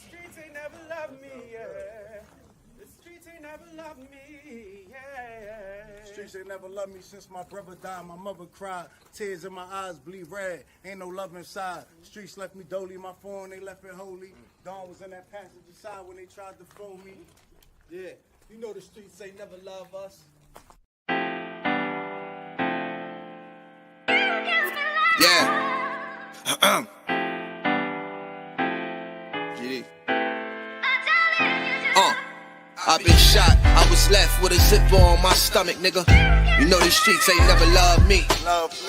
streets ain't never loved me, yeah. The streets ain't never loved me, yeah. Streets ain't never loved me since my brother died. My mother cried. Tears in my eyes bleed red. Ain't no love inside. Streets left me dolly. My phone, they left it holy. Dawn was in that passenger side when they tried to phone me. Yeah, you know the streets ain't never love us. Yeah. GD. I've been shot, I was left with a zipper on my stomach, nigga. You know these streets ain't never loved me.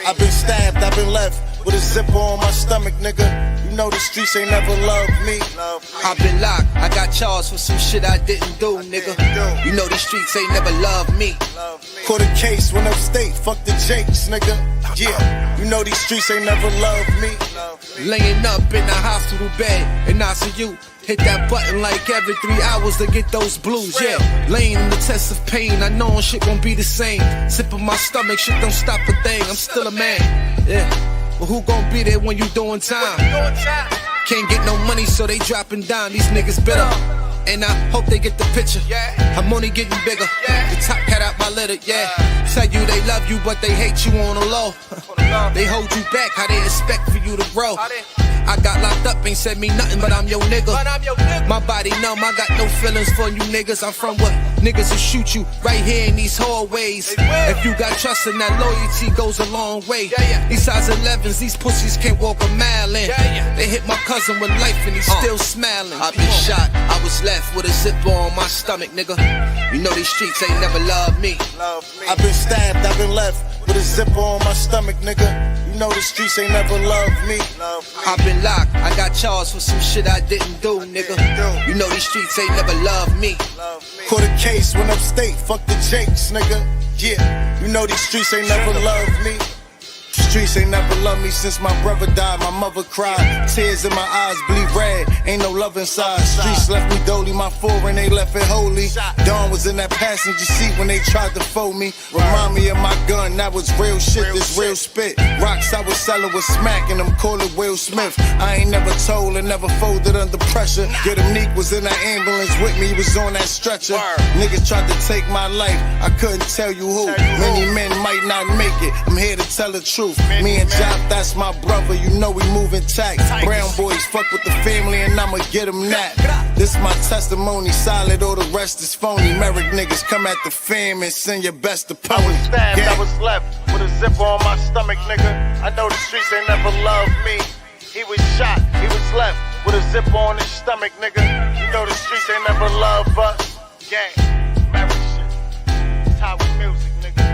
I've been stabbed, I've been left with a zipper on my stomach, nigga. You know the streets ain't never loved me. I've been locked, I got charged for some shit I didn't do, nigga. You know these streets ain't never loved me. Caught a case, went upstate, fuck the Jakes, nigga. Yeah, you know these streets ain't never loved me. Laying up in the hospital bed in ICU. Hit that button like every 3 hours to get those blues, yeah. Laying in the test of pain, I know shit won't be the same. Sipping my stomach, shit don't stop a thing, I'm still a man, yeah. But who gon' be there when you doing time? Can't get no money, so they dropping down, these niggas bitter. And I hope they get the picture, I'm only getting bigger. The top cat out my litter, yeah. Tell you they love you, but they hate you on the low. They hold you back, how they expect for you to grow. I got locked up, ain't said me nothing, but I'm your nigga. My body numb, I got no feelings for you niggas. I'm from what niggas will shoot you right here in these hallways. If you got trust in that loyalty goes a long way. These size 11s, these pussies can't walk a mile in. They hit my cousin with life and he's still smiling. I've been shot, I was left with a zipper on my stomach, nigga. You know these streets ain't never loved me. I've been stabbed, I've been left with a zipper on my stomach, nigga. You know the streets ain't never loved me. I've been locked, I got charged for some shit I didn't do, nigga. You know these streets ain't never loved me. Caught a case, went upstate, fuck the Jakes, nigga. Yeah, you know these streets ain't never loved me. Streets ain't never loved me since my brother died. My mother cried, tears in my eyes bleed red. Ain't no love inside. Streets left me dolly, my foreign they left it holy. Dawn was in that passenger seat when they tried to fold me. Remind me of my gun, that was real shit, this real spit. Rocks I was selling was smacking them, call it Will Smith. I ain't never told and never folded under pressure. Get him Neek was in that ambulance with me, he was on that stretcher. Niggas tried to take my life, I couldn't tell you who. Many men might not make it, I'm here to tell the truth. Me and Job, that's my brother, you know we moving tight. Brown boys fuck with the family and I'ma get them that. This my testimony, solid, all the rest is phony. Merrick niggas come at the fam and send your best opponent. I was stabbed, I was left with a zipper on my stomach, nigga. I know the streets ain't never loved me. He was shot, he was left with a zipper on his stomach, nigga. You know the streets ain't never loved us. Gang, Merrick shit, it's how we music, nigga.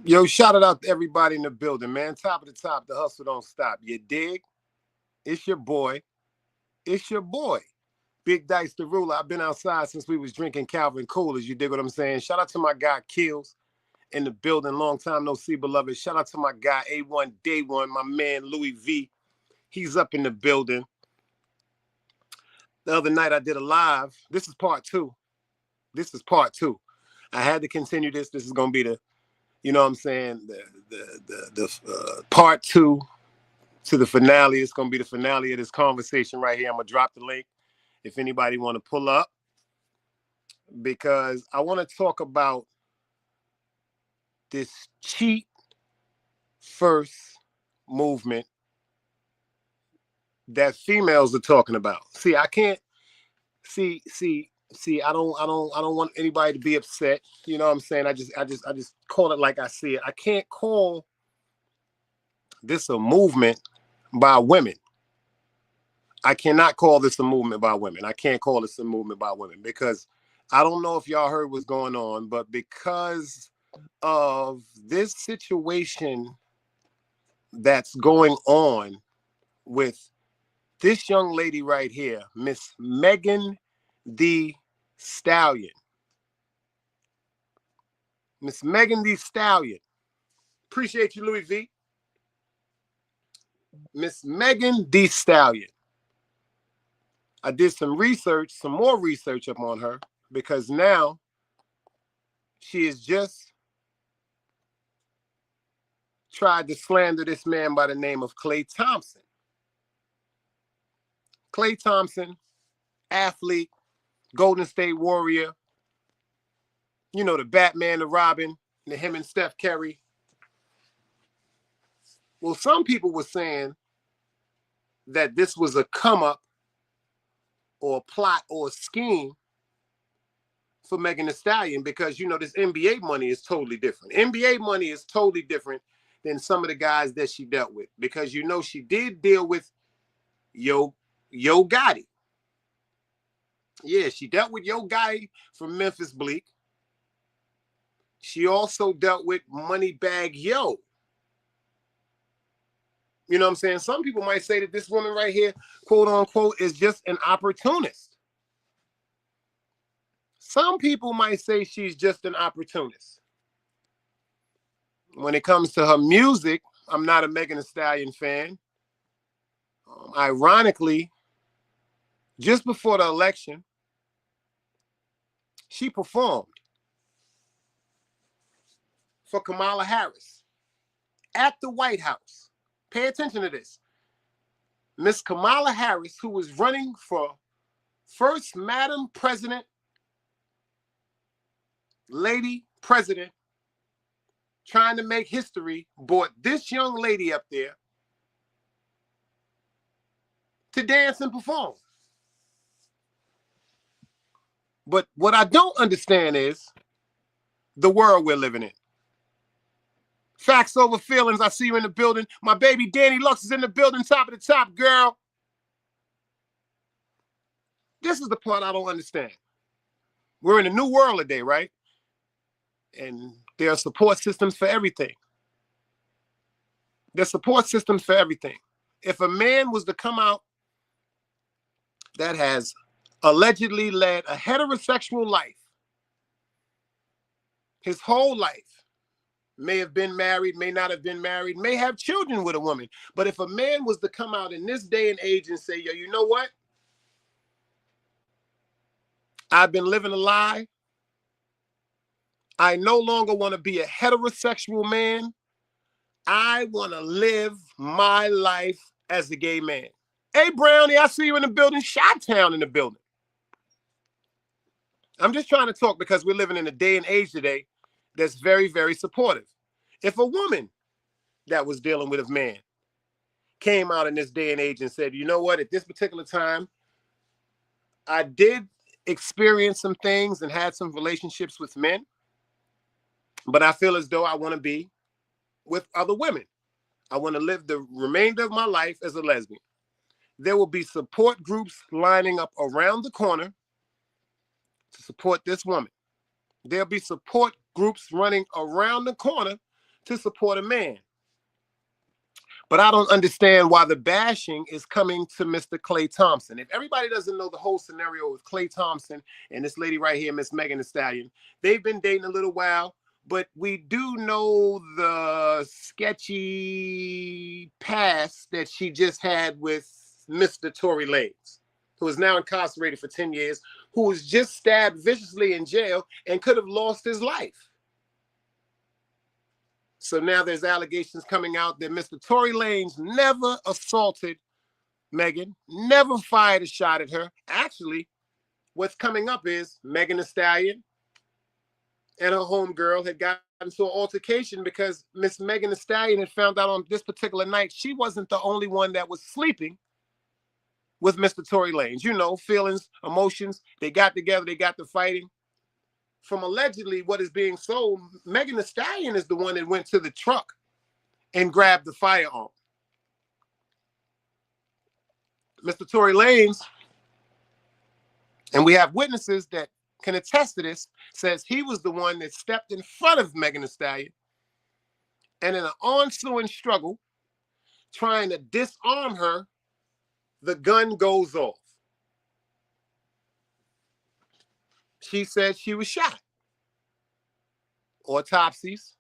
Yo, shout it out to everybody in the building, man. Top of the top, the hustle don't stop. You dig? It's your boy. It's your boy. Big Dice the Ruler. I've been outside since we was drinking Calvin Coolers. You dig what I'm saying? Shout out to my guy Kills in the building. Long time no see, beloved. Shout out to my guy A1 Day One, my man Louis V. He's up in the building. The other night I did a live. This is part two. I had to continue this. This is gonna be the, you know what I'm saying, the part two to the finale. It's going to be the finale of this conversation right here. I'm going to drop the link if anybody want to pull up, because I want to talk about this cheat first movement that females are talking about. See, I can't see I don't want anybody to be upset. You know what I'm saying? I just call it like I see it. I can't call this a movement by women. I cannot call this a movement by women. I can't call this a movement by women because I don't know if y'all heard what's going on, but because of this situation that's going on with this young lady right here, Miss Megan Thee Stallion. Miss Megan Thee Stallion. Appreciate you, Louis V. Miss Megan Thee Stallion. I did some research, some more research up on her, because now she has just tried to slander this man by the name of Klay Thompson. Klay Thompson, athlete, Golden State Warrior, you know, the Batman, the Robin, him and Steph Curry. Well, some people were saying that this was a come up or a plot or a scheme for Megan Thee Stallion, because, you know, this NBA money is totally different. NBA money is totally different than some of the guys that she dealt with, because, you know, she did deal with Yo Gotti. Yeah, she dealt with Yo Gotti from Memphis Bleak. She also dealt with Moneybag Yo. You know what I'm saying? Some people might say that this woman right here, quote unquote, is just an opportunist. Some people might say she's just an opportunist. When it comes to her music, I'm not a Megan Thee Stallion fan. Ironically, just before the election, she performed for Kamala Harris at the White House. Pay attention to this. Miss Kamala Harris, who was running for First Madam President, Lady President, trying to make history, brought this young lady up there to dance and perform. But what I don't understand is the world we're living in. Facts over feelings. I see you in the building. My baby Danny Lux is in the building, top of the top, girl. This is the part I don't understand. We're in a new world today, right? And there are support systems for everything. There's support systems for everything. If a man was to come out that has allegedly led a heterosexual life, his whole life, may have been married, may not have been married, may have children with a woman. But if a man was to come out in this day and age and say, yo, you know what? I've been living a lie. I no longer want to be a heterosexual man. I want to live my life as a gay man. Hey, Brownie, I see you in the building. Chi-Town in the building. I'm just trying to talk because we're living in a day and age today that's very, very supportive. If a woman that was dealing with a man came out in this day and age and said, you know what, at this particular time, I did experience some things and had some relationships with men, but I feel as though I want to be with other women. I want to live the remainder of my life as a lesbian. There will be support groups lining up around the corner to support this woman. There'll be support groups running around the corner to support a man. But I don't understand why the bashing is coming to Mr. Klay Thompson. If everybody doesn't know the whole scenario with Klay Thompson and this lady right here, Miss Megan Thee Stallion, they've been dating a little while, but we do know the sketchy past that she just had with Mr. Tory Lanez, who is now incarcerated for 10 years, who was just stabbed viciously in jail and could have lost his life. So now there's allegations coming out that Mr. Tory Lanez never assaulted Megan, never fired a shot at her. Actually, what's coming up is Megan Thee Stallion and her homegirl had gotten into an altercation because Miss Megan Thee Stallion had found out on this particular night she wasn't the only one that was sleeping with Mr. Tory Lanez. You know, feelings, emotions. They got together, they got to fighting. From allegedly what is being sold, Megan Thee Stallion is the one that went to the truck and grabbed the firearm. Mr. Tory Lanez, and we have witnesses that can attest to this, says he was the one that stepped in front of Megan Thee Stallion, and in an ensuing struggle, trying to disarm her, the gun goes off. She said she was shot. Autopsies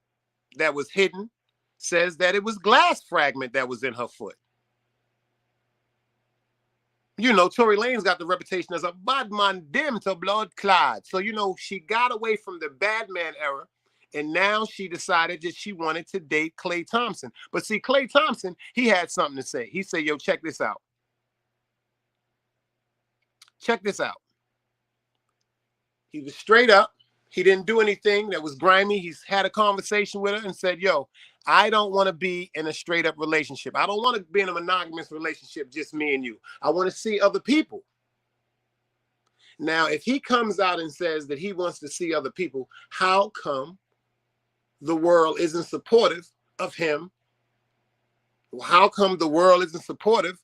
that was hidden says that it was glass fragment that was in her foot. you know, Tory Lanez got the reputation as a bad man, dim to blood clot. So, you know, she got away from the bad man era, and now she decided that she wanted to date Klay Thompson. But see, Klay Thompson, he had something to say. He said, yo, check this out. Check this out. He was straight up. He didn't do anything that was grimy. He's had a conversation with her and said, yo, I don't want to be in a straight up relationship. I don't want to be in a monogamous relationship, just me and you. I want to see other people. Now, if he comes out and says that he wants to see other people, how come the world isn't supportive of him? How come the world isn't supportive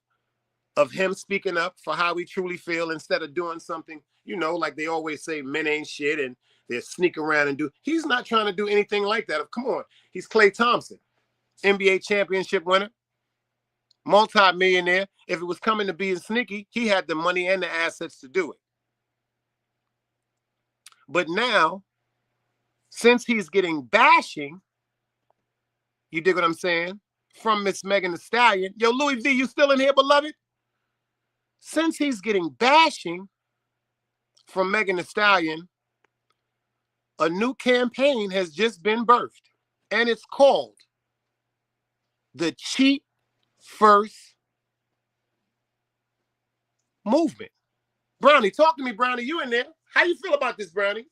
of him speaking up for how we truly feel instead of doing something, you know, like they always say, men ain't shit and they sneak around and do. He's not trying to do anything like that. Come on. He's Klay Thompson, NBA championship winner, multi-millionaire. If it was coming to being sneaky, he had the money and the assets to do it. But now, since he's getting bashing, you dig what I'm saying, from Miss Megan Thee Stallion. Yo, Louis V, you still in here, beloved? Since he's getting bashing from Megan Thee Stallion, a new campaign has just been birthed, and it's called the Cheat First Movement. Brownie, talk to me, Brownie. You in there? How you feel about this, Brownie?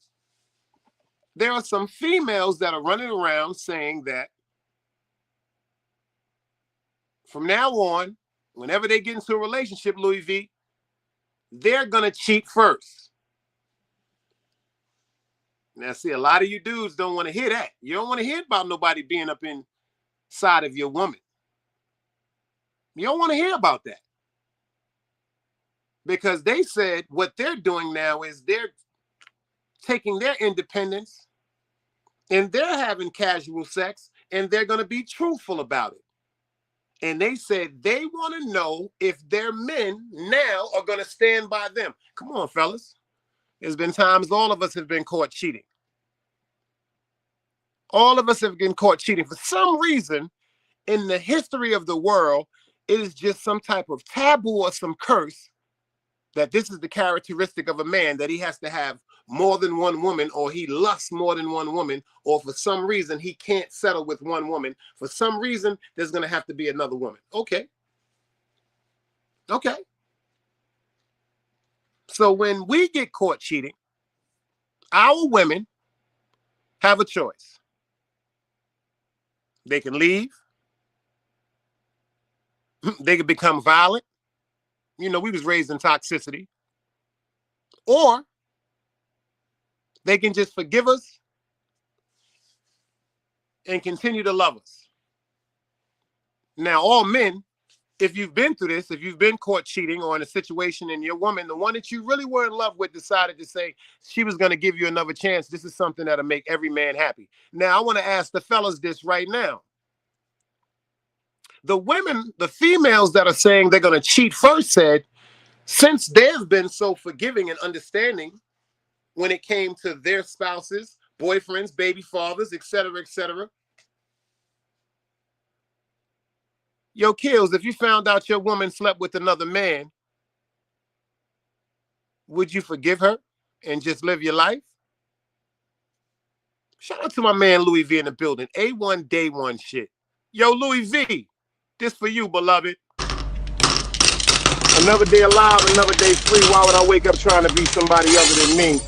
There are some females that are running around saying that from now on, whenever they get into a relationship, Louis V, they're going to cheat first. Now, see, a lot of you dudes don't want to hear that. You don't want to hear about nobody being up inside of your woman. You don't want to hear about that. Because they said what they're doing now is they're taking their independence and they're having casual sex and they're going to be truthful about it. And they said they want to know if their men now are going to stand by them. Come on, fellas. There's been times all of us have been caught cheating. All of us have been caught cheating. For some reason, in the history of the world, it is just some type of taboo or some curse that this is the characteristic of a man, that he has to have more than one woman, or he lusts more than one woman, or for some reason he can't settle with one woman. For some reason, there's going to have to be another woman. Okay. Okay. So when we get caught cheating, our women have a choice. They can leave. They can become violent. You know, we was raised in toxicity. Or they can just forgive us and continue to love us. Now, all men, if you've been through this, if you've been caught cheating or in a situation and your woman, the one that you really were in love with, decided to say she was going to give you another chance, this is something that'll make every man happy. Now, I want to ask the fellas this right now. The women, the females that are saying they're going to cheat first said, since they've been so forgiving and understanding when it came to their spouses, boyfriends, baby fathers, etc., etc. Yo, Kills, if you found out your woman slept with another man, would you forgive her and just live your life? Shout out to my man Louis V in the building. A1 day one shit. Yo, Louis V, this for you, beloved. Another day alive, another day free. Why would I wake up trying to be somebody other than me?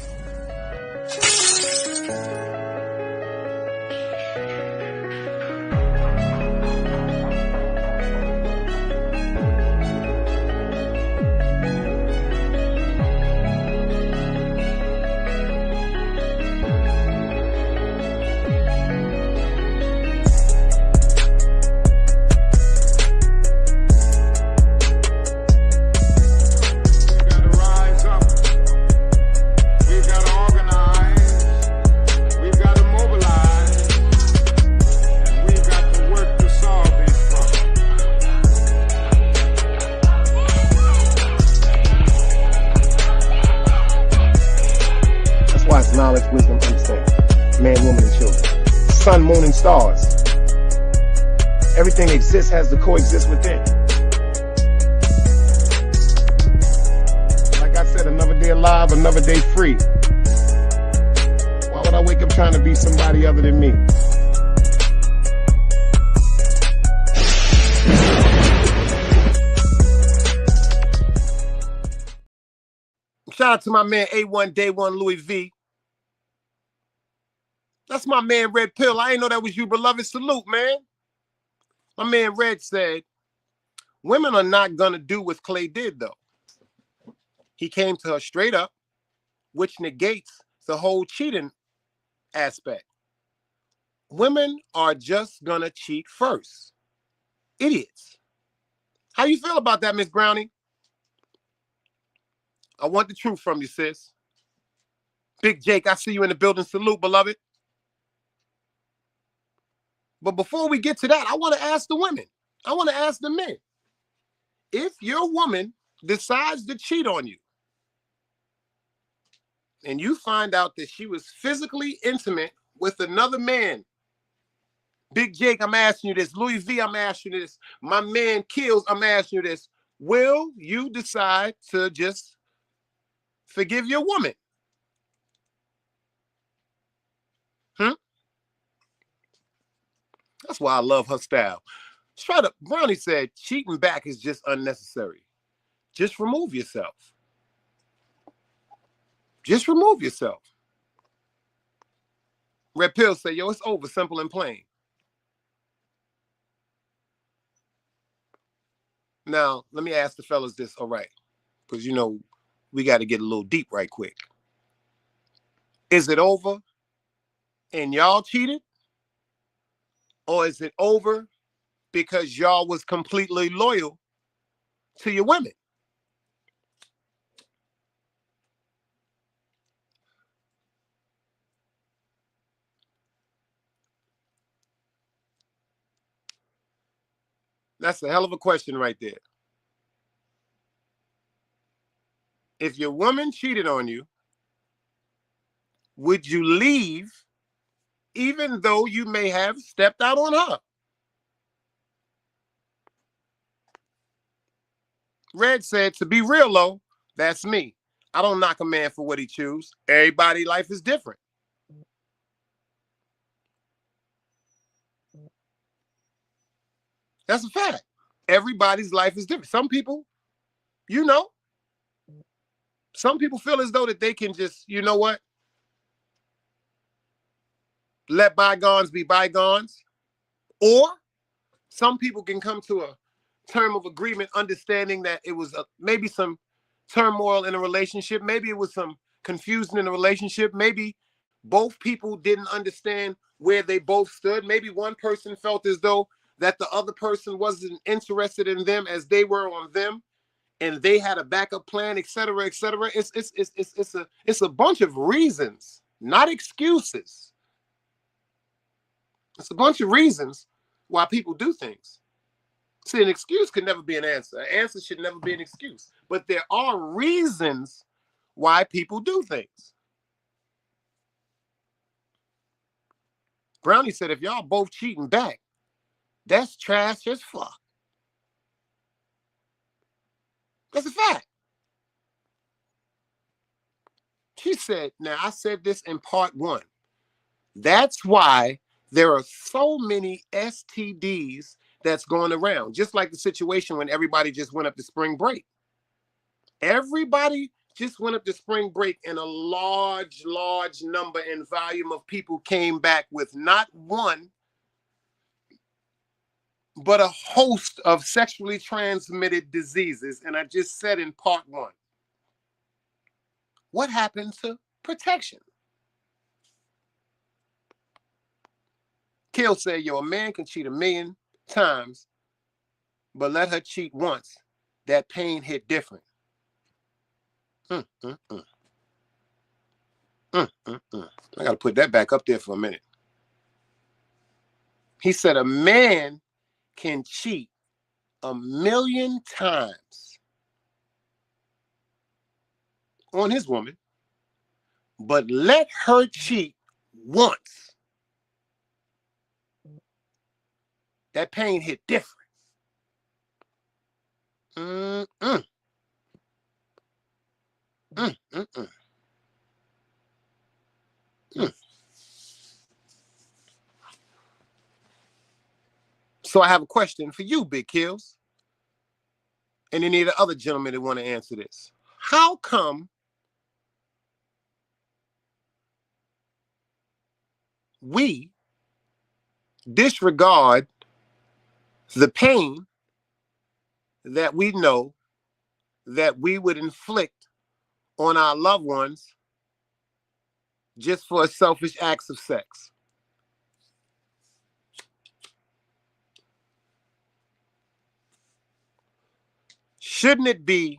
Knowledge, wisdom, understanding. Man, woman, and children. Sun, moon, and stars. Everything exists has to coexist within. day alive, another day free. Why would I wake up trying to be somebody other than me? Shout out to my man A1 Day 1 Louis V. That's my man Red Pill. I ain't know that was you, beloved. Salute, man. My man Red said, women are not going to do what Klay did, though. He came to her straight up, which negates the whole cheating aspect. Women are just going to cheat first. Idiots. How you feel about that, Miss Brownie? I want the truth from you, sis. Big Jake, I see you in the building. Salute, beloved. But before we get to that, I want to ask the women. I want to ask the men. If your woman decides to cheat on you, and you find out that she was physically intimate with another man, Big Jake, I'm asking you this. Louis V, I'm asking you this. My man Kills, I'm asking you this. Will you decide to just forgive your woman? That's why I love her style. Straight up, Brownie said, cheating back is just unnecessary. Just remove yourself. Just remove yourself. Red Pill say, yo, it's over, simple and plain. Now, let me ask the fellas this, all right? Because, you know, we got to get a little deep right quick. Is it over and y'all cheated? Or is it over because y'all was completely loyal to your women? That's a hell of a question right there. If your woman cheated on you, would you leave even though you may have stepped out on her? Red said, to be real low, that's me. I don't knock a man for what he chooses. Everybody's life is different. That's a fact. Everybody's life is different. Some people, you know, some people feel as though that they can just, you know what? Let bygones be bygones. Or some people can come to a term of agreement, understanding that it was maybe some turmoil in a relationship. Maybe it was some confusion in a relationship. Maybe both people didn't understand where they both stood. Maybe one person felt as though that the other person wasn't interested in them as they were on them, and they had a backup plan, etc., etc. It's a bunch of reasons, not excuses. It's a bunch of reasons why people do things. See, an excuse can never be an answer. An answer should never be an excuse. But there are reasons why people do things. Brownie said, if y'all both cheating back, that's trash as fuck. That's a fact. She said, now I said this in part 1. That's why there are so many STDs that's going around. Just like the situation when everybody just went up to spring break. Everybody just went up to spring break, and a large number and volume of people came back with not one, but a host of sexually transmitted diseases. And I just said in part 1, what happened to protection? Kill said, yo, a man can cheat 1,000,000 times, but let her cheat once. That pain hit different. I got to put that back up there for a minute. He said a man can cheat 1,000,000 times on his woman, but let her cheat once. That pain hit different. Mm, mm, mm. Mm. So I have a question for you, Big Kills, and any of the other gentlemen that want to answer this. How come we disregard the pain that we know that we would inflict on our loved ones just for a selfish acts of sex? Shouldn't it be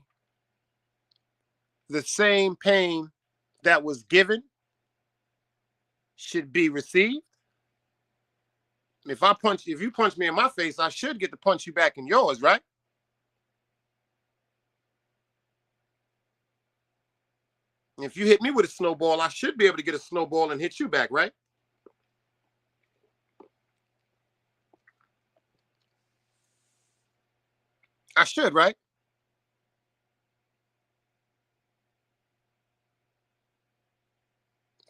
the same pain that was given should be received? If you punch me in my face, I should get to punch you back in yours, right? If you hit me with a snowball, I should be able to get a snowball and hit you back, right? I should, right?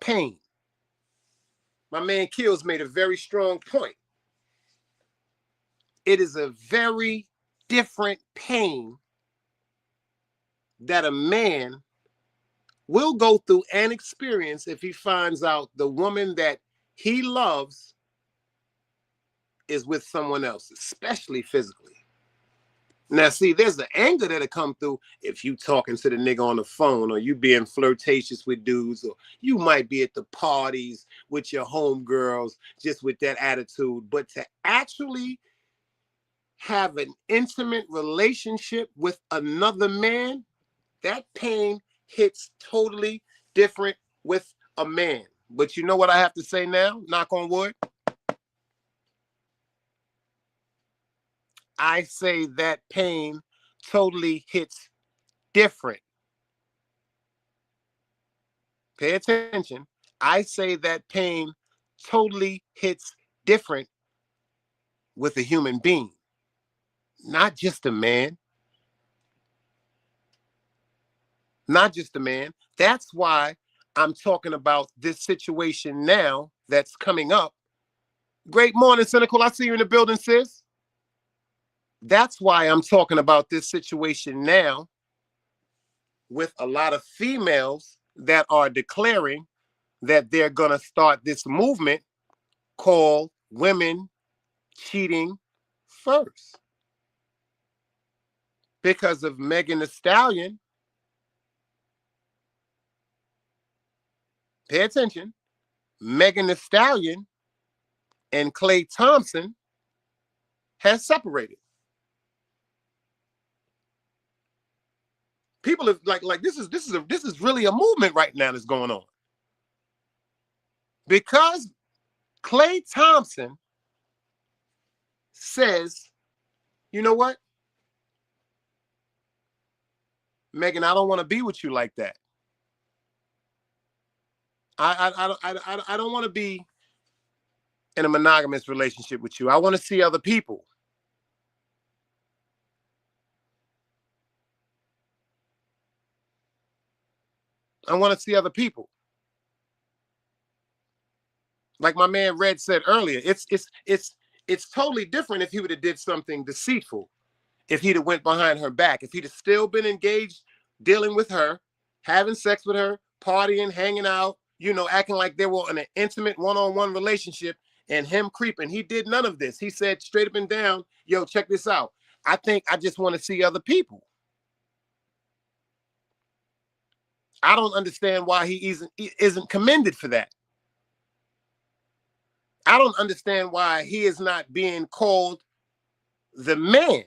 Pain. My man Kills made a very strong point. It is a very different pain that a man will go through and experience if he finds out the woman that he loves is with someone else, especially physically. Now, see, there's the anger that'll come through if you talking to the nigga on the phone, or you being flirtatious with dudes, or you might be at the parties with your homegirls just with that attitude. But to actually have an intimate relationship with another man, that pain hits totally different with a man. But you know what I have to say now? Knock on wood. I say that pain totally hits different. Pay attention. I say that pain totally hits different with a human being, not just a man. Not just a man. That's why I'm talking about this situation now that's coming up. Great morning, Cynical. I see you in the building, sis. That's why I'm talking about this situation now with a lot of females that are declaring that they're going to start this movement called Women Cheating First. Because of Megan Thee Stallion. Pay attention. Megan Thee Stallion and Klay Thompson has separated. People have like this is really a movement right now that's going on. Because Klay Thompson says, you know what? Megan, I don't want to be with you like that. I don't want to be in a monogamous relationship with you. I want to see other people. I want to see other people. Like my man Red said earlier, it's totally different if he would have did something deceitful. If he'd have went behind her back, if he'd have still been engaged, dealing with her, having sex with her, partying, hanging out, you know, acting like they were in an intimate one-on-one relationship, and him creeping. He did none of this. He said straight up and down, yo, check this out. I think I just want to see other people. I don't understand why he isn't commended for that. I don't understand why he is not being called the man.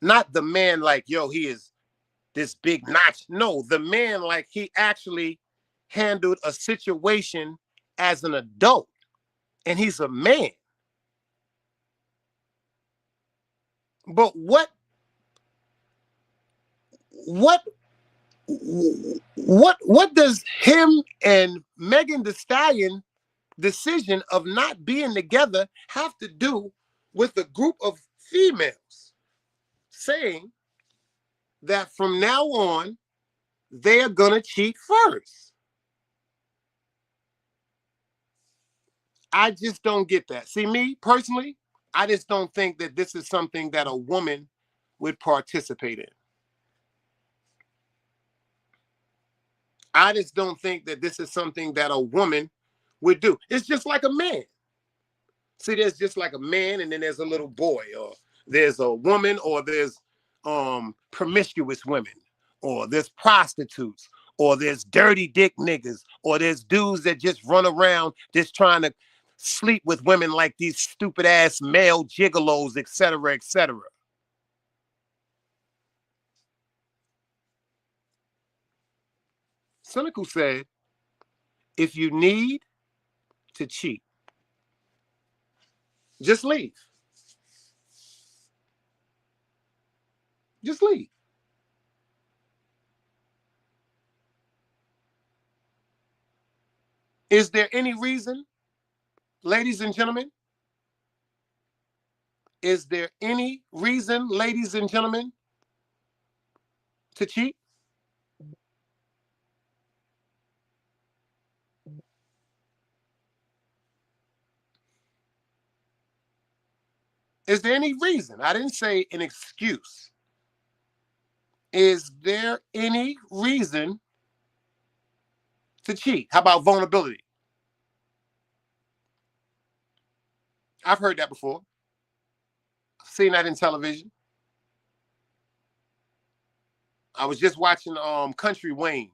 Not the man like, yo, he is this big notch. No, the man like he actually handled a situation as an adult. And he's a man. But what does him and Megan Thee Stallion decision of not being together have to do with a group of females saying that from now on they're gonna cheat first. I just don't get that. See, me personally, I just don't think that this is something that a woman would participate in. I just don't think that this is something that a woman would do. It's just like a man. See, there's just like a man, and then there's a little boy, or there's a woman, or there's promiscuous women, or there's prostitutes, or there's dirty dick niggas, or there's dudes that just run around just trying to sleep with women like these stupid ass male gigolos, etc., etc. Cynical said, if you need to cheat, just leave. Just leave. Is there any reason, ladies and gentlemen? Is there any reason, ladies and gentlemen, to cheat? Is there any reason? I didn't say an excuse. Is there any reason to cheat? How about vulnerability? I've heard that before. I've seen that in television. I was just watching Country Wayne.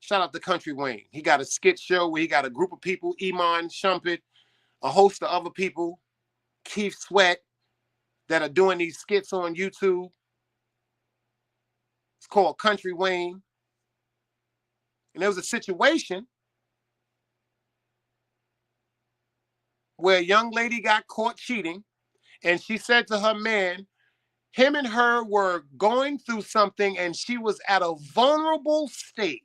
Shout out to Country Wayne. He got a skit show where he got a group of people, Iman Shumpert, a host of other people, Keith Sweat, that are doing these skits on YouTube. It's called Country Wayne. And there was a situation where a young lady got caught cheating, and she said to her man, him and her were going through something, and she was at a vulnerable state.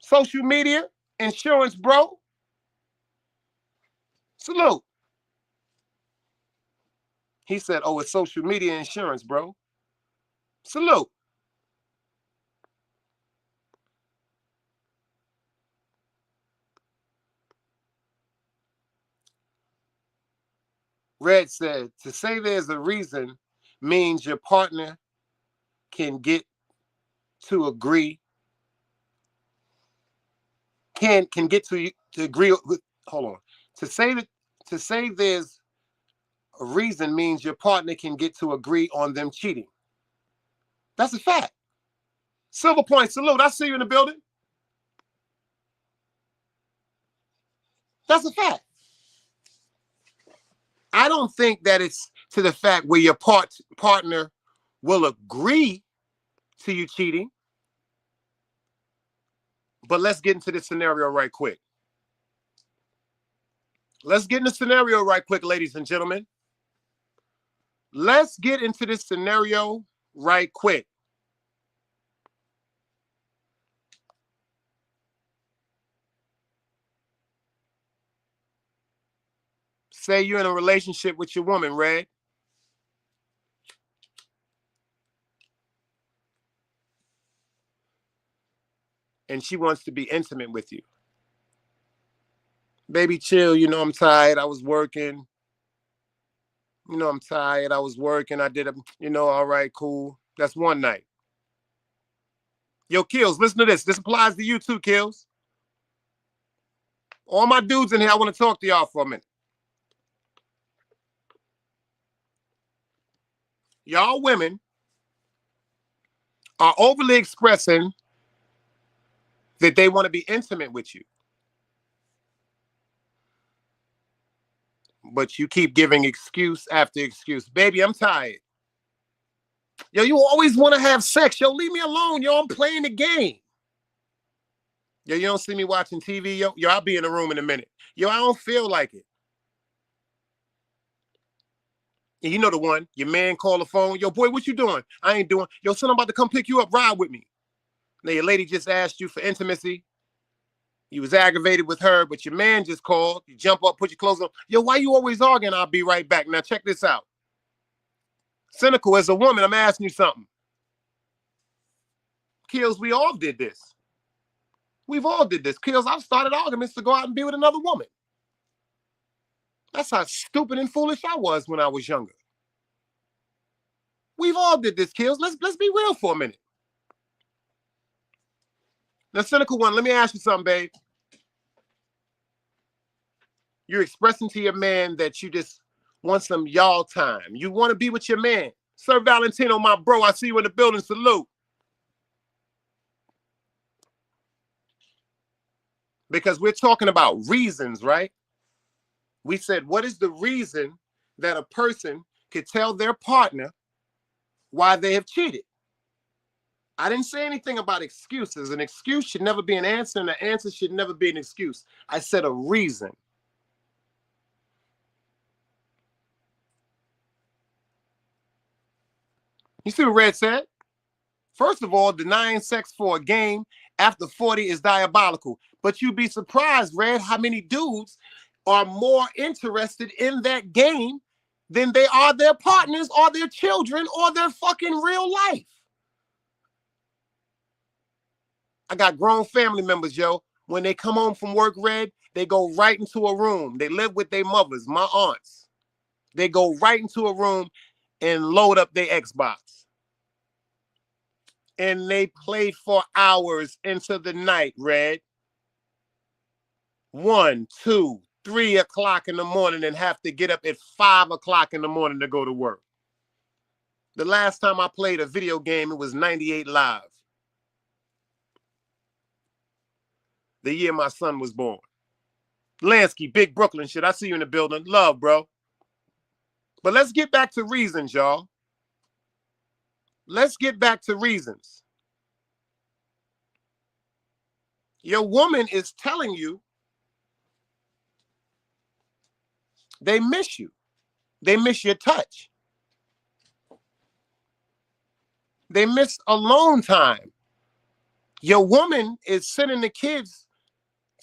Social media, insurance, bro. Salute. He said, oh, it's social media insurance, bro. Salute. Red said, to say there's a reason means your partner can get to agree, can get to agree with, hold on. To say there's a reason means your partner can get to agree on them cheating. That's a fact. Silver Point, salute. I see you in the building. That's a fact. I don't think that it's to the fact where your partner will agree to you cheating. But let's get into this scenario right quick. Let's get in the scenario right quick, ladies and gentlemen. Let's get into this scenario right quick. Say you're in a relationship with your woman, Red. And she wants to be intimate with you. Baby, chill. You know, I'm tired. I was working. You know, I'm tired. I was working. I did a, all right, cool. That's one night. Yo, Kills, listen to this. This applies to you too, Kills. All my dudes in here, I want to talk to y'all for a minute. Y'all women are overly expressing that they want to be intimate with you. But you keep giving excuse after excuse. Baby, I'm tired. Yo, you always want to have sex. Yo, leave me alone. Yo, I'm playing the game. Yo, you don't see me watching TV. Yo, I'll be in the room in a minute. Yo, I don't feel like it. And you know the one, your man call the phone. Yo, boy, what you doing? I ain't doing. Yo, son, I'm about to come pick you up. Ride with me. Now, your lady just asked you for intimacy. You was aggravated with her, but your man just called. You jump up, put your clothes on. Yo, why you always arguing? I'll be right back. Now check this out. Cynical, as a woman, I'm asking you something. Kills, we all did this. We've all did this. Kills, I've started arguments to go out and be with another woman. That's how stupid and foolish I was when I was younger. We've all did this, Kills. Let's be real for a minute. Now, Cynical one, let me ask you something, babe. You're expressing to your man that you just want some y'all time. You want to be with your man. Sir Valentino, my bro, I see you in the building. Salute. Because we're talking about reasons, right? We said, what is the reason that a person could tell their partner why they have cheated? I didn't say anything about excuses. An excuse should never be an answer, and an answer should never be an excuse. I said a reason. You see what Red said? First of all, denying sex for a game after 40 is diabolical. But you'd be surprised, Red, how many dudes are more interested in that game than they are their partners or their children or their fucking real life. I got grown family members, yo. When they come home from work, Red, they go right into a room. They live with their mothers, my aunts. They go right into a room and load up their Xbox. And they play for hours into the night, Red. 1, 2, 3 o'clock in the morning and have to get up at 5 o'clock in the morning to go to work. The last time I played a video game, it was 98 Live. The year my son was born. Lansky, big Brooklyn shit. I see you in the building. Love, bro. But let's get back to reasons, y'all. Let's get back to reasons. Your woman is telling you they miss you. They miss your touch. They miss alone time. Your woman is sending the kids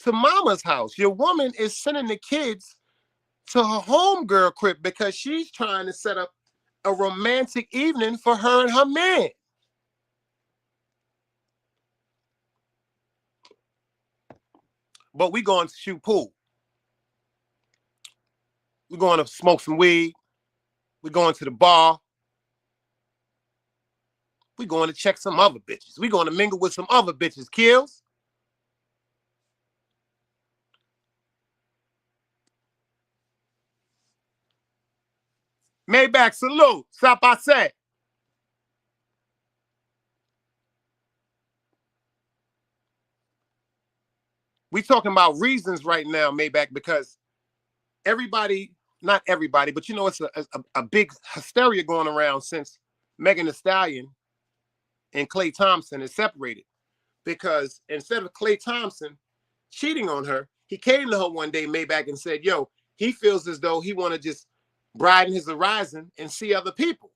to mama's house. Your woman is sending the kids to her homegirl crib because she's trying to set up a romantic evening for her and her man. But we going to shoot pool. We're going to smoke some weed. We're going to the bar. We're going to check some other bitches. We're going to mingle with some other bitches. Kills. Maybach, salute. Stop, I said. We talking about reasons right now, Maybach, because everybody, not everybody, but you know, it's a big hysteria going around since Megan Thee Stallion and Klay Thompson is separated. Because instead of Klay Thompson cheating on her, he came to her one day, Maybach, and said, yo, he feels as though he want to just broaden his horizon and see other people.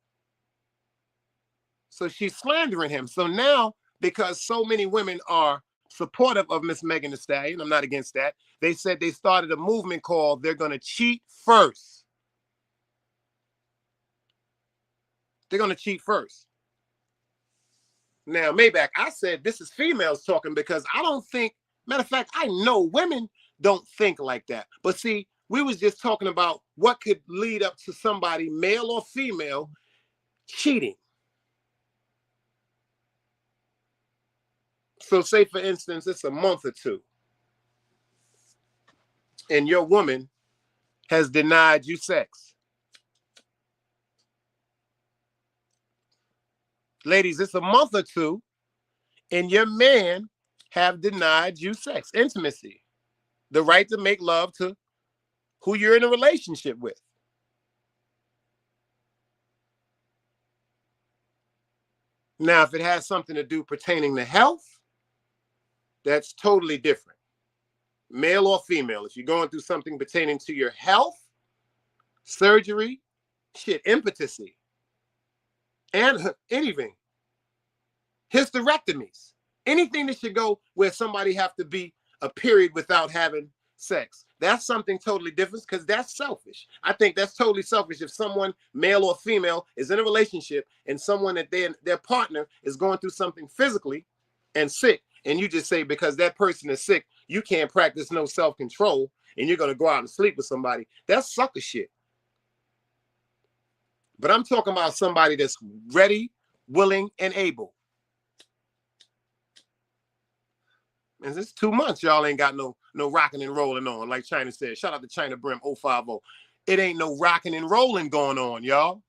So she's slandering him. So now, because so many women are supportive of Miss Megan Thee Stallion, I'm not against that, they said they started a movement called They're Gonna Cheat First. They're gonna cheat first. Now, Maybach, I said this is females talking because I don't think, matter of fact, I know women don't think like that. But see, we was just talking about what could lead up to somebody, male or female, cheating. So say, for instance, it's a month or two, and your woman has denied you sex. Ladies, it's a month or two, and your man have denied you sex, intimacy, the right to make love to who you're in a relationship with. Now, if it has something to do pertaining to health, that's totally different. Male or female, if you're going through something pertaining to your health, surgery, shit, impotency, and anything, hysterectomies, anything that should go where somebody have to be a period without having sex. That's something totally different because that's selfish. I think that's totally selfish if someone, male or female, is in a relationship and someone that their partner is going through something physically and sick, and you just say because that person is sick, you can't practice no self-control and you're going to go out and sleep with somebody. That's sucker shit. But I'm talking about somebody that's ready, willing, and able. And this 2 months, y'all ain't got no rocking and rolling on, like China said. Shout out to China Brim 050. It ain't no rocking and rolling going on, y'all.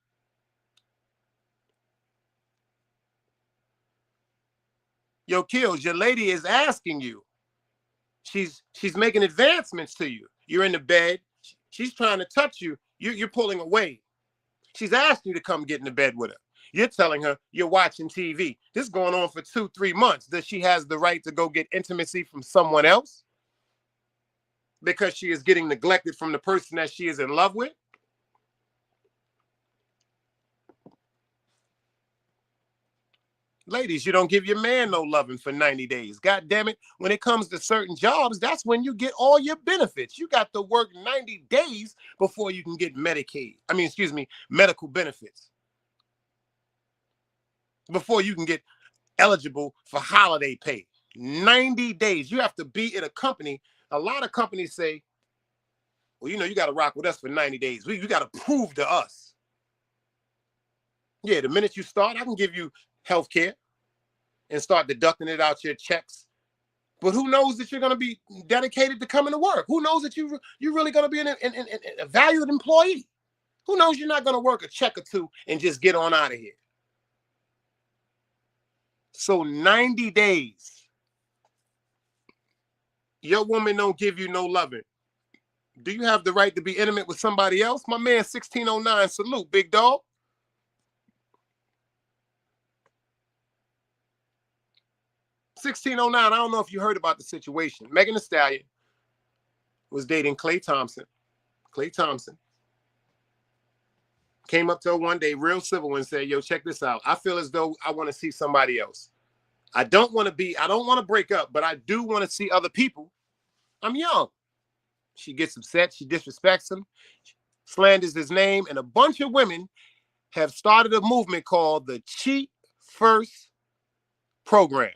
Yo, Kills, your lady is asking you. She's making advancements to you. You're in the bed. She's trying to touch you. You're pulling away. She's asking you to come get in the bed with her. You're telling her you're watching TV. This is going on for 2-3 months. Does she has the right to go get intimacy from someone else? Because she is getting neglected from the person that she is in love with? Ladies, you don't give your man no loving for 90 days. God damn it. When it comes to certain jobs, that's when you get all your benefits. You got to work 90 days before you can get medical benefits. Before you can get eligible for holiday pay. 90 days. You have to be in a company. A lot of companies say, well, you got to rock with us for 90 days. You got to prove to us. Yeah, the minute you start, I can give you health care and start deducting it out your checks. But who knows that you're going to be dedicated to coming to work? Who knows that you're really going to be a valued employee? Who knows you're not going to work a check or two and just get on out of here? So 90 days, your woman don't give you no loving. Do you have the right to be intimate with somebody else? My man 1609, salute, big dog. $16.09, I don't know if you heard about the situation. Megan Thee Stallion was dating Klay Thompson. Klay Thompson came up to her one day, real civil, and said, yo, check this out. I feel as though I want to see somebody else. I don't want to break up, but I do want to see other people. I'm young. She gets upset. She disrespects him, slanders his name, and a bunch of women have started a movement called the Cheat First Program.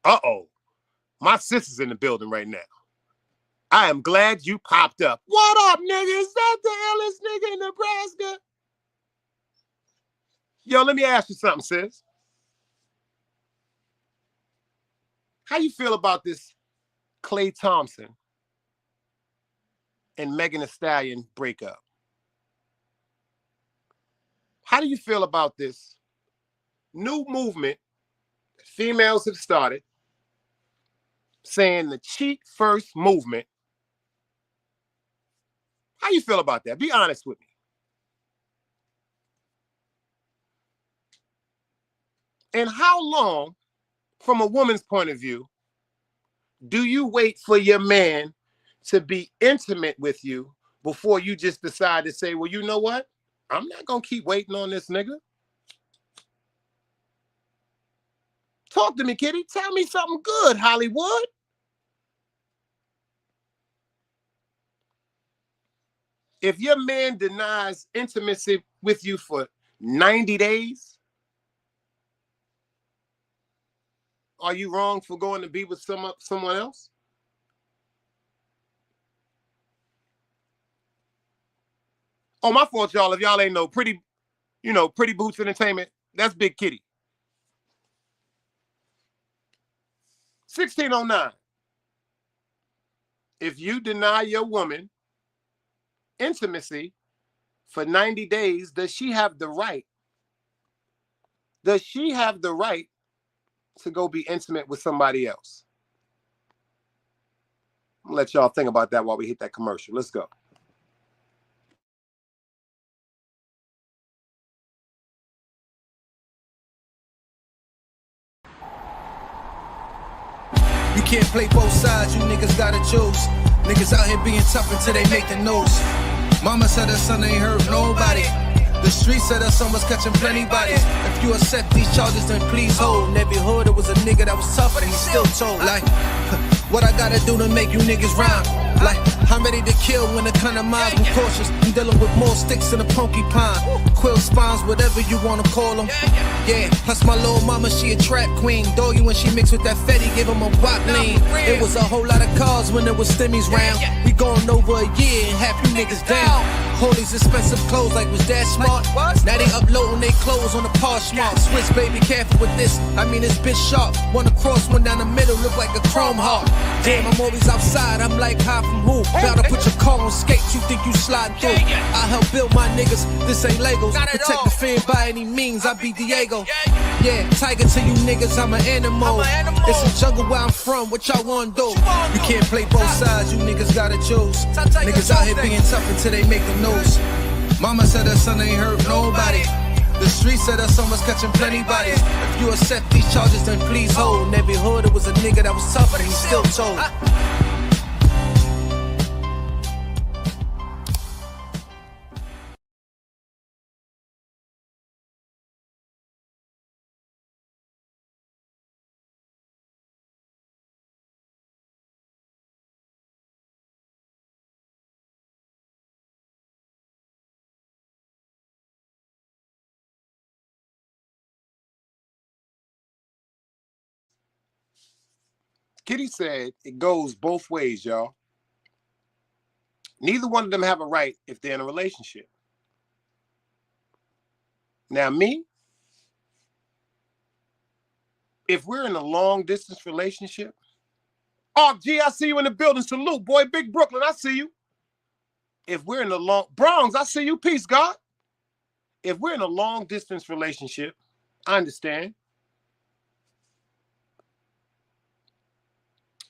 Uh-oh. My sister's in the building right now. I am glad you popped up. What up, nigga? Is that the illest nigga in Nebraska? Yo, let me ask you something, sis. How you feel about this Klay Thompson and Megan Thee Stallion breakup? How do you feel about this new movement that females have started saying the cheat first movement? How you feel about that? Be honest with me. And how long, from a woman's point of view, do you wait for your man to be intimate with you before you just decide to say, well, you know what? I'm not going to keep waiting on this nigga. Talk to me, kitty. Tell me something good, Hollywood. If your man denies intimacy with you for 90 days, are you wrong for going to be with someone else? Oh, my fault, y'all. If y'all ain't know, Pretty Boots Entertainment, that's Big Kitty. 1609. If you deny your woman intimacy for 90 days, does she have the right? Does she have the right to go be intimate with somebody else? I'm gonna let y'all think about that while we hit that commercial. Let's go. You can't play both sides, you niggas gotta choose. Niggas out here being tough until they make the news. Mama said her son ain't hurt nobody. The streets said that someone's catching plenty bodies. If you accept these charges, then please hold. In every hood, it was a nigga that was tough, but he still told. Like, what I gotta do to make you niggas rhyme? Like, I'm ready to kill when the kind of minds be cautious. I'm dealing with more sticks than a porcupine. Quill spines, whatever you wanna call them. Yeah, plus my little mama, she a trap queen. Doggy when she mixed with that Fetty, give him a wop lean. It was a whole lot of cars when there was stimmies round. We going over a year and half you niggas down. All these expensive clothes like was that smart? Now they uploading they clothes on the Poshmark. Swiss baby, careful with this. I mean it's bitch sharp. One across, one down the middle, look like a chrome heart. Damn, I'm always outside. I'm like high from who? Bout to put your car on skates. You think you slide through? I help build my niggas. This ain't Legos. Protect the fan by any means. I be Diego. Yeah, tiger to you niggas. I'm an animal. It's a jungle where I'm from. What y'all wanna do? You can't play both sides. You niggas gotta choose. Niggas out here being tough until they make the news. Mama said her son ain't hurt nobody. The streets said her son was catching plenty bodies. If you accept these charges, then please hold. In every hood, it was a nigga that was tough, but he still told. Kitty said it goes both ways, y'all. Neither one of them have a right if they're in a relationship. Now, me, if we're in a long distance relationship, oh, gee, I see you in the building. Salute, boy, Big Brooklyn, I see you. If we're in a long, Bronx, I see you. Peace, God. If we're in a long distance relationship, I understand.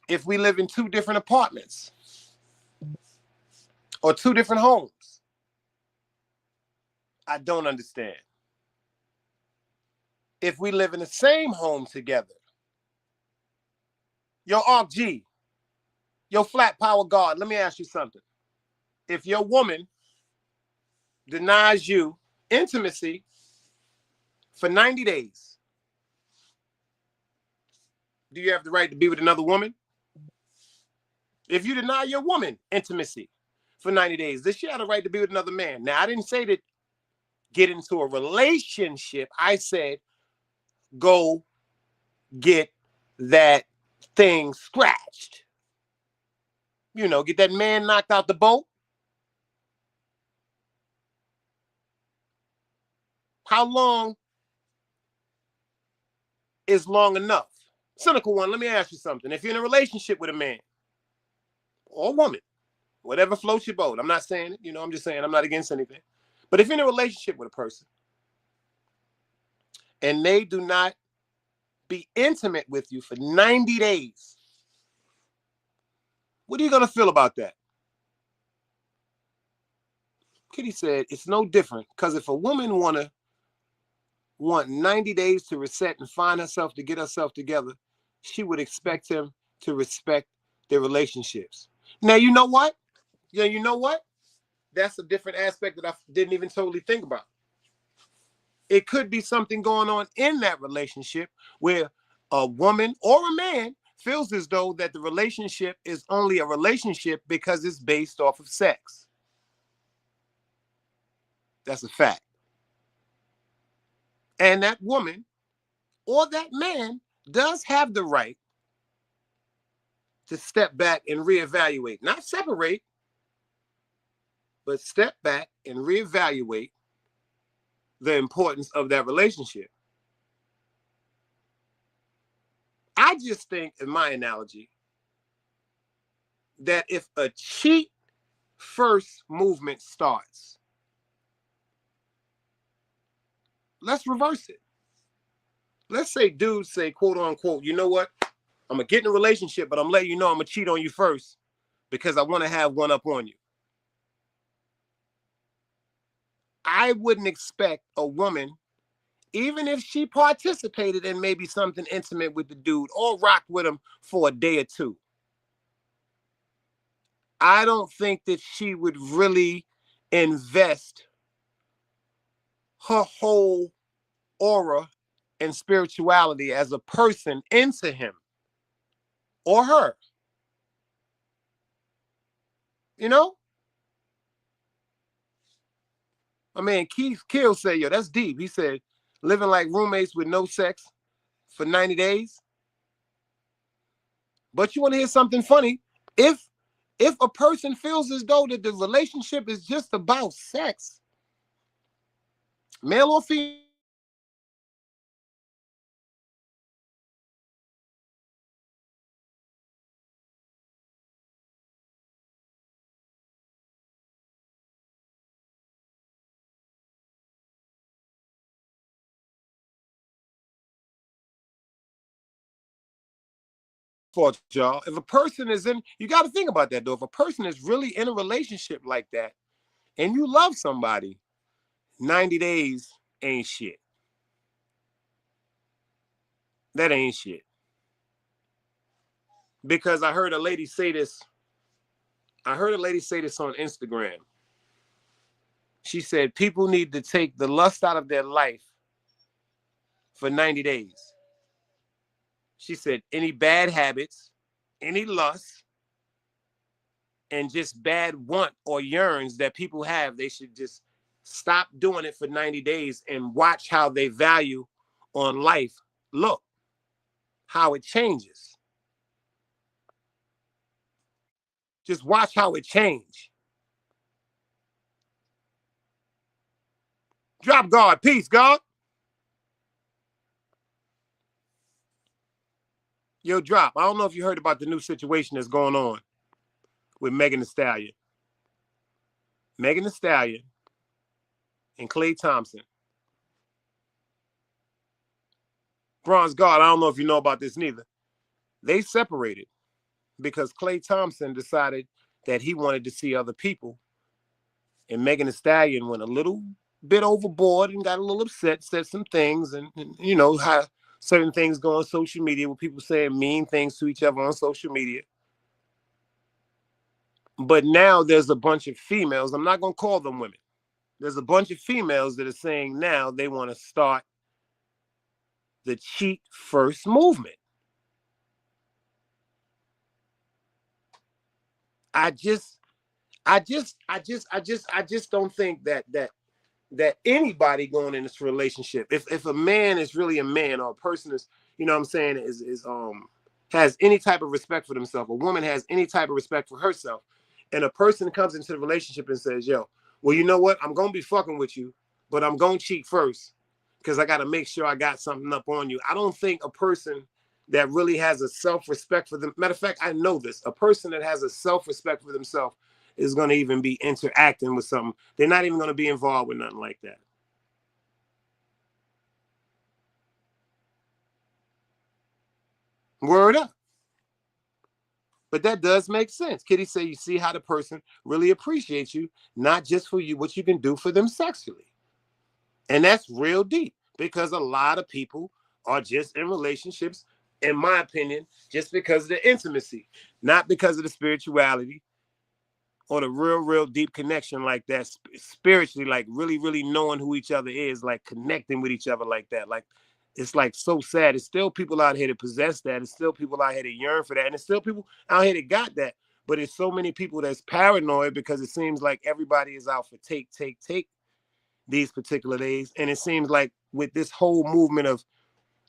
If we live in two different apartments or two different homes, I don't understand. If we live in the same home together, yo, Ark G, yo, Flat Power God, let me ask you something. If your woman denies you intimacy for 90 days, do you have the right to be with another woman? If you deny your woman intimacy for 90 days, does she have the right to be with another man? Now, I didn't say that get into a relationship. I said go get that thing scratched. You know, get that man knocked out the boat. How long is long enough? Cynical one, let me ask you something. If you're in a relationship with a man or a woman, whatever floats your boat, I'm not saying it, I'm just saying I'm not against anything. But if you're in a relationship with a person and they do not be intimate with you for 90 days, what are you going to feel about that? Kitty said it's no different because if a woman want 90 days to reset and find herself to get herself together, she would expect him to respect their relationships. Now, you know what? Yeah, you know what? That's a different aspect that I didn't even totally think about. It could be something going on in that relationship where a woman or a man feels as though that the relationship is only a relationship because it's based off of sex. That's a fact. And that woman or that man does have the right to step back and reevaluate. Not separate, but step back and reevaluate the importance of that relationship. I just think, in my analogy, that if a cheat first movement starts, let's reverse it. Let's say dudes say, quote unquote, you know what? I'm going to get in a relationship, but I'm letting you know I'm going to cheat on you first because I want to have one up on you. I wouldn't expect a woman, even if she participated in maybe something intimate with the dude or rocked with him for a day or two, I don't think that she would really invest her whole aura and spirituality as a person into him or her. You know? My man Keith Kill said, yo, that's deep. He said, living like roommates with no sex for 90 days. But you want to hear something funny? If a person feels as though that the relationship is just about sex, male or female, for y'all, if a person is in, you got to think about that though. If a person is really in a relationship like that and you love somebody, 90 days ain't shit. That ain't shit. Because I heard a lady say this. I heard a lady say this on Instagram. She said people need to take the lust out of their life for 90 days. She said any bad habits, any lust, and just bad want or yearns that people have, they should just stop doing it for 90 days and watch how they value on life. Look how it changes. Just watch how it change. Drop guard. Peace, God. Yo, drop. I don't know if you heard about the new situation that's going on with Megan Thee Stallion. Megan Thee Stallion and Klay Thompson. Bronze guard, I don't know if you know about this neither. They separated because Klay Thompson decided that he wanted to see other people. And Megan Thee Stallion went a little bit overboard and got a little upset, said some things, and you know how certain things go on social media with people saying mean things to each other on social media. But now there's a bunch of females, I'm not going to call them women. There's a bunch of females that are saying now they want to start the cheat first movement. I just don't think that anybody going in this relationship, if a man is really a man or a person is, you know what I'm saying, is has any type of respect for themselves, a woman has any type of respect for herself, and a person comes into the relationship and says, yo, well, you know what, I'm gonna be fucking with you, but I'm gonna cheat first because I got to make sure I got something up on you. I don't think a person that really has a self-respect for them, matter of fact, I know this, a person that has a self-respect for themselves is going to even be interacting with something. They're not even going to be involved with nothing like that. Word up. But that does make sense. Kitty say you see how the person really appreciates you, not just for you, what you can do for them sexually. And that's real deep because a lot of people are just in relationships, in my opinion, just because of the intimacy, not because of the spirituality or the real deep connection like that spiritually, like really knowing who each other is, like connecting with each other like that. Like, it's like so sad. It's still people out here that possess that. It's still people out here that yearn for that. And it's still people out here that got that. But it's so many people that's paranoid because it seems like everybody is out for take these particular days. And it seems like with this whole movement of,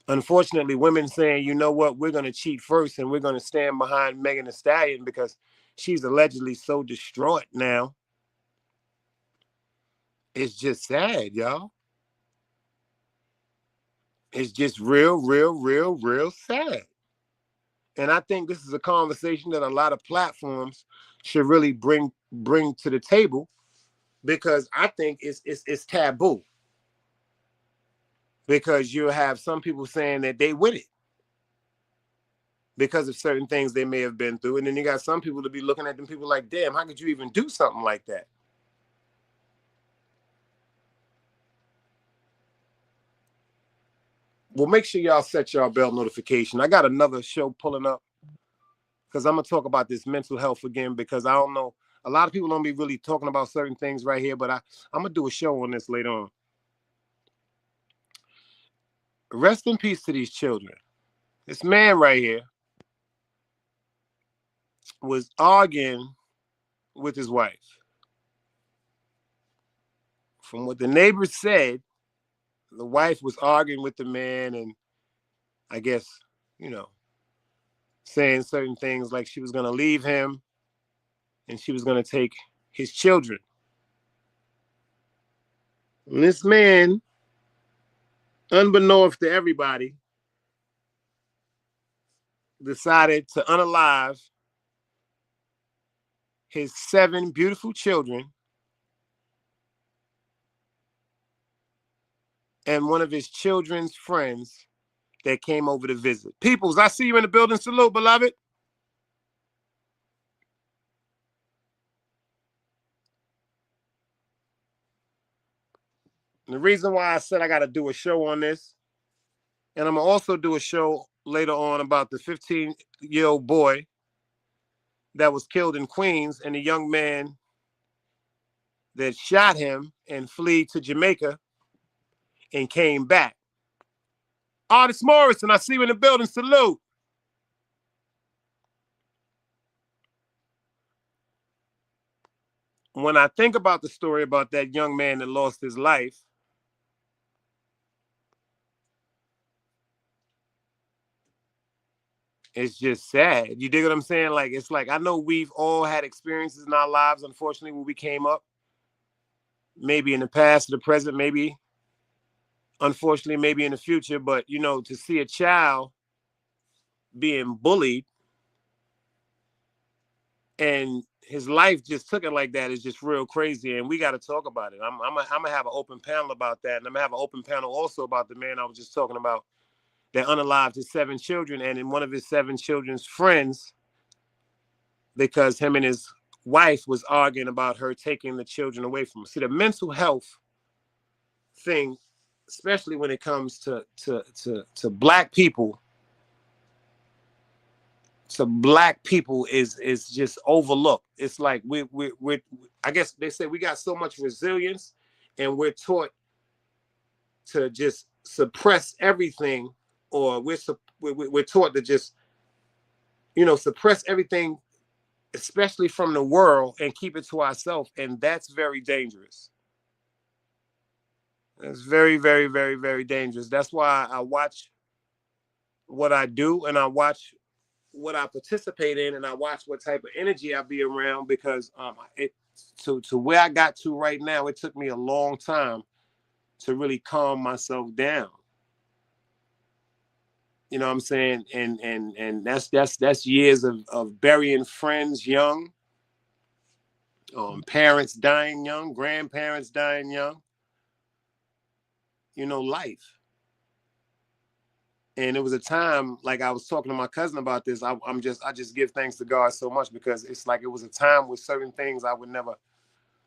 unfortunately, women saying, you know what, we're going to cheat first and we're going to stand behind Megan Thee Stallion because she's allegedly so distraught now. It's just sad, y'all. It's just real sad. And I think this is a conversation that a lot of platforms should really bring to the table because I think it's taboo. Because you have some people saying that they with it because of certain things they may have been through. And then you got some people to be looking at them people like, damn, how could you even do something like that? Well, make sure y'all set y'all bell notification. I got another show pulling up because I'm going to talk about this mental health again because I don't know. A lot of people don't be really talking about certain things right here, but I'm going to do a show on this later on. Rest in peace to these children. This man right here was arguing with his wife. From what the neighbors said, the wife was arguing with the man and I guess, saying certain things like she was going to leave him and she was going to take his children. And this man, unbeknownst to everybody, decided to unalive his 7 beautiful children and one of his children's friends that came over to visit. Peoples, I see you in the building. Salute, beloved. And the reason why I said I got to do a show on this, and I'm going to also do a show later on about the 15-year-old boy that was killed in Queens and the young man that shot him and fled to Jamaica and came back. Artist Morrison, I see you in the building. Salute. When I think about the story about that young man that lost his life, it's just sad. You dig what I'm saying? Like, it's like, I know we've all had experiences in our lives, unfortunately, when we came up. Maybe in the past, or the present, maybe, unfortunately, maybe in the future. But, to see a child being bullied and his life just took it like that is just real crazy. And we got to talk about it. I'm going to have an open panel about that. And I'm going to have an open panel also about the man I was just talking about that unalived his 7 children and in one of his 7 children's friends because him and his wife was arguing about her taking the children away from him. See, the mental health thing, especially when it comes to black people, is just overlooked. It's like we I guess they say we got so much resilience and we're taught to just suppress everything, or we're taught to just suppress everything, especially from the world, and keep it to ourselves, and that's very dangerous. It's very, very, very, very dangerous. That's why I watch what I do, and I watch what I participate in, and I watch what type of energy I be around, because to where I got to right now, it took me a long time to really calm myself down. You know what I'm saying? And that's years of burying friends young, parents dying young, grandparents dying young, life. And it was a time, like I was talking to my cousin about this, I just give thanks to God so much, because it's like it was a time with certain things I would never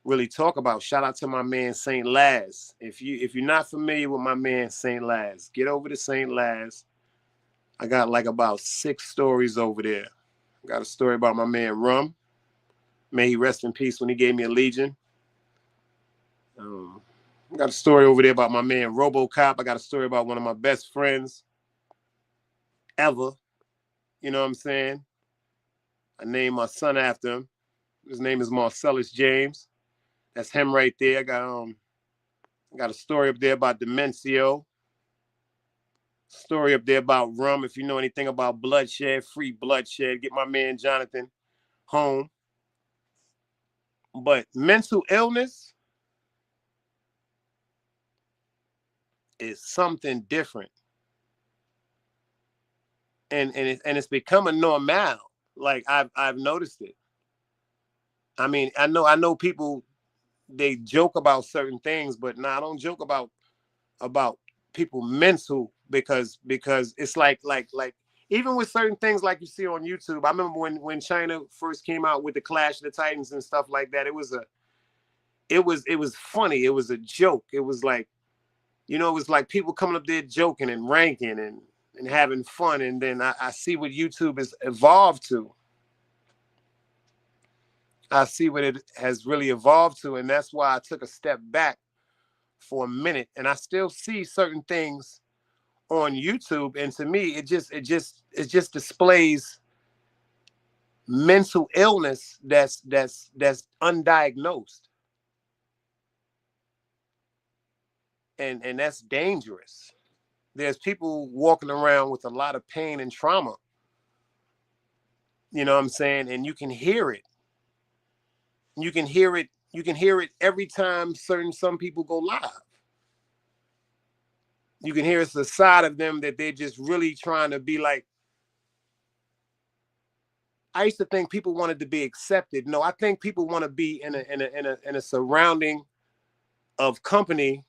really talk about. Shout out to my man St. Laz. If you're not familiar with my man St. Laz, get over to St. Laz. I got like about 6 stories over there. I got a story about my man Rum. May he rest in peace when he gave me a Legion. I got a story over there about my man RoboCop. I got a story about one of my best friends ever. You know what I'm saying? I named my son after him. His name is Marcellus James. That's him right there. I got a story up there about Demencio. Story up there about Rum. If you know anything about bloodshed, free bloodshed, get my man Jonathan home. But mental illness is something different. And it's become a normal. Like I've noticed it. I mean, I know people, they joke about certain things, but I don't joke about people mental, because it's like even with certain things like you see on YouTube. I remember when China first came out with the Clash of the Titans and stuff like that. It was funny. It was a joke. It was like, it was like people coming up there joking and ranking and having fun. And then I see what YouTube has evolved to. I see what it has really evolved to. And that's why I took a step back for a minute. And I still see certain things on YouTube, and to me, it just displays mental illness that's undiagnosed, and that's dangerous. There's people walking around with a lot of pain and trauma. You know what I'm saying? And you can hear it. You can hear it. You can hear it every time some people go live. You can hear it's the side of them that they're just really trying to be like. I used to think people wanted to be accepted. No, I think people want to be in a surrounding of company,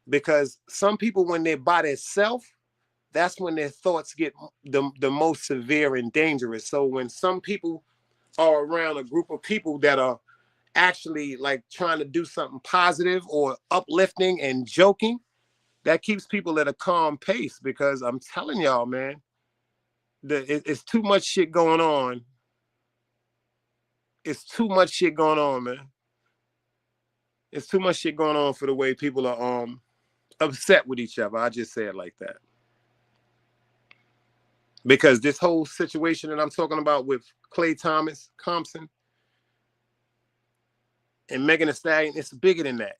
because some people, when they're by themselves, that's when their thoughts get the most severe and dangerous. So when some people are around a group of people that are actually like trying to do something positive or uplifting and joking, that keeps people at a calm pace, because I'm telling y'all, man, it's too much shit going on. It's too much shit going on, man. It's too much shit going on for the way people are upset with each other. I just say it like that. Because this whole situation that I'm talking about with Klay Thompson and Megan Thee Stallion, it's bigger than that.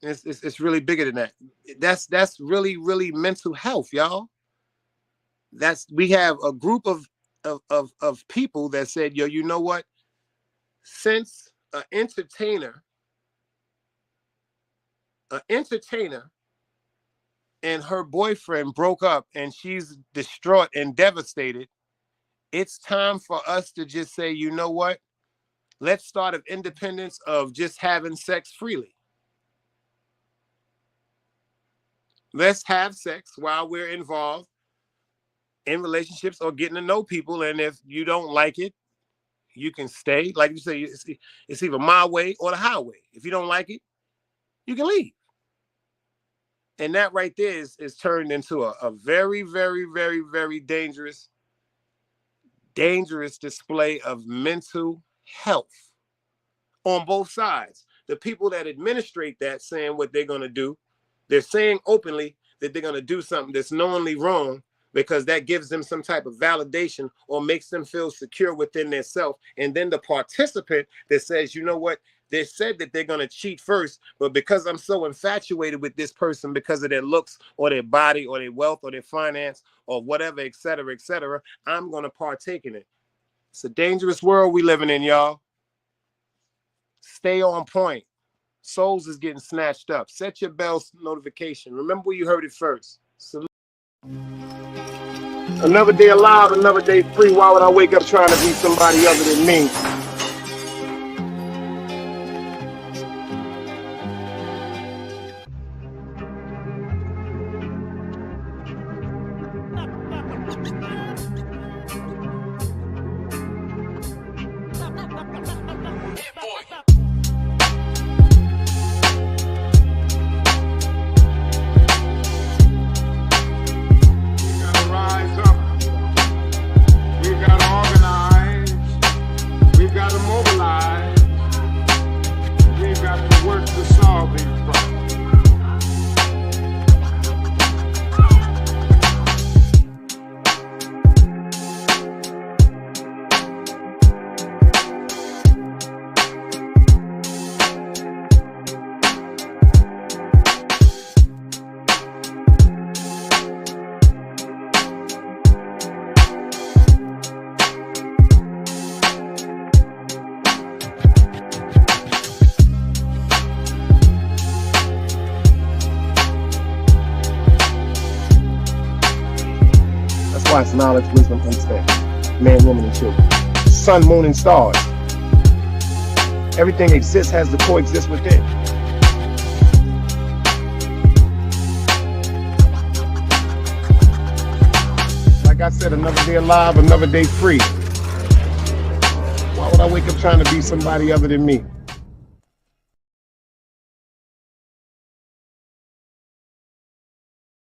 It's really bigger than that. That's really, really mental health, y'all. We have a group of people that said, yo, you know what? Since an entertainer and her boyfriend broke up and she's distraught and devastated, it's time for us to just say, you know what? Let's start an independence of just having sex freely. Let's have sex while we're involved in relationships or getting to know people. And if you don't like it, you can stay. Like you say, it's either my way or the highway. If you don't like it, you can leave. And that right there is turned into a very, very, very, very dangerous display of mental health on both sides. The people that administrate that, saying what they're going to do, they're saying openly that they're going to do something that's knowingly wrong, because that gives them some type of validation or makes them feel secure within their self. And then the participant that says, you know what, they said that they're going to cheat first, but because I'm so infatuated with this person because of their looks or their body or their wealth or their finance or whatever, et cetera, I'm going to partake in it. It's a dangerous world we living in, y'all. Stay on point. Souls is getting snatched up. Set your bell notification. Remember where you heard it first. Salute. Another day alive, another day free. Why would I wake up trying to be somebody other than me? It's knowledge, wisdom, understanding. Man, woman, and children. Sun, moon, and stars. Everything exists, has to coexist within. Like I said, another day alive, another day free. Why would I wake up trying to be somebody other than me?